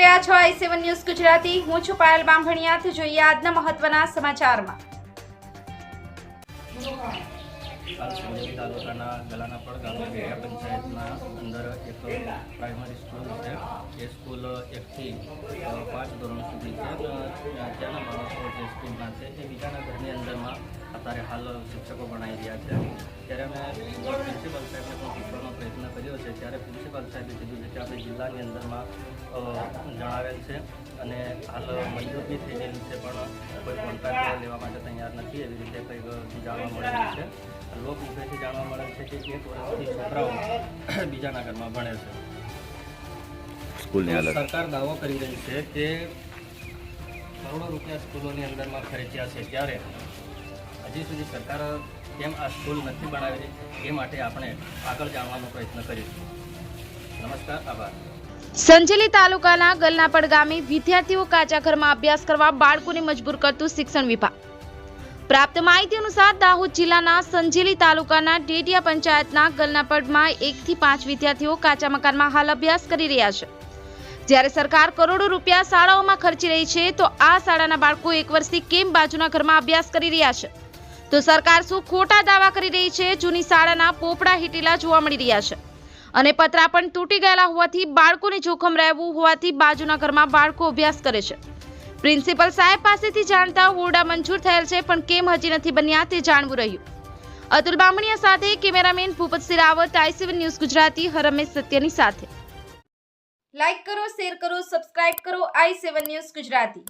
રહ્યા છો i7 news Gujarati. હું છું પાયલ બામભણિયા। જોઈએ આજના મહત્વના સમાચારમાં। સંજેલી તાલુકાના ગલાનાપડ ગામની વિદ્યા પંચાયતના અંદર એક પ્રાઇમરી સ્કૂલ છે। એ સ્કૂલ 1 થી 5 ધોરણ સુધી છે। ત્યાંના બાળકો જે સ્કૂલના છે એ બીજાના ઘરની અંદરમાં અત્યારે હાલ શિક્ષકો ભણાવી રહ્યા છે। ત્યારે અમે પ્રિન્સિપલ સાહેબને પણ પૂછવાનો પ્રયત્ન કર્યો છે। ત્યારે પ્રિન્સિપલ સાહેબે કીધું છે કે આપણે જિલ્લાની અંદરમાં જણાવેલ છે અને હાલ મંજૂર બી થઈ ગયેલું છે, પણ કોઈ કોન્ટ્રાક્ટ લેવા માટે તૈયાર નથી, એવી રીતે કંઈક જાણવા મળેલું છે। લોકમુખેથી જાણવા મળેલ છે કે 1 વર્ષથી છોકરાઓ બીજાના ઘરમાં ભણે છે। સરકાર દાવો કરી રહી છે કે કરોડો રૂપિયા સ્કૂલોની અંદરમાં ખર્ચ્યા છે, ત્યારે હજી સુધી સરકાર કેમ આ સ્કૂલ નથી બનાવી એ માટે આપણે આગળ જાણવાનો પ્રયત્ન કરીશું। નમસ્કાર, આભાર। સંજેલી તાલુકાના ગલનાપડ ગામે વિદ્યાર્થીઓ કાચા ઘરમાં અભ્યાસ કરવા બાળકોને મજબૂર કરતું શિક્ષણ વિભાગ। પ્રાપ્ત માહિતી અનુસાર દાહોદ જિલ્લાના સંજેલી તાલુકાના ટેટિયા પંચાયતના ગલનાપડમાં 1 થી 5 વિદ્યાર્થીઓ કાચા મકાનમાં હાલ અભ્યાસ કરી રહ્યા છે। જ્યારે સરકાર કરોડો રૂપિયા શાળાઓમાં ખર્ચી રહી છે, તો આ શાળાના બાળકો 1 વર્ષથી કેમ બાજુના ઘરમાં અભ્યાસ કરી રહ્યા છે? તો સરકાર શું ખોટા દાવા કરી રહી છે? જૂની શાળાના પોપડા હીટેલા જોવા મળી રહ્યા છે અને પતરા પણ તૂટી ગયેલા હોવાથી બાળકોને જોખમ રહેવું હોવાથી બાજુના ઘરમાં બાળકો અભ્યાસ કરે છે। પ્રિન્સિપલ સાહેબ પાસેથી જાણતા ઓરડા મંજૂર થયેલ છે, પણ કેમ હજી નથી બન્યા તે જાણવું રહ્યું। અતુલ બામણિયા સાથે cameraman Bhupat Sirawat, i7 news Gujarati. હરમેશ સત્યની સાથે। લાઈક કરો, શેર કરો, સબસ્ક્રાઇબ કરો i7 ન્યૂઝ ગુજરાતી।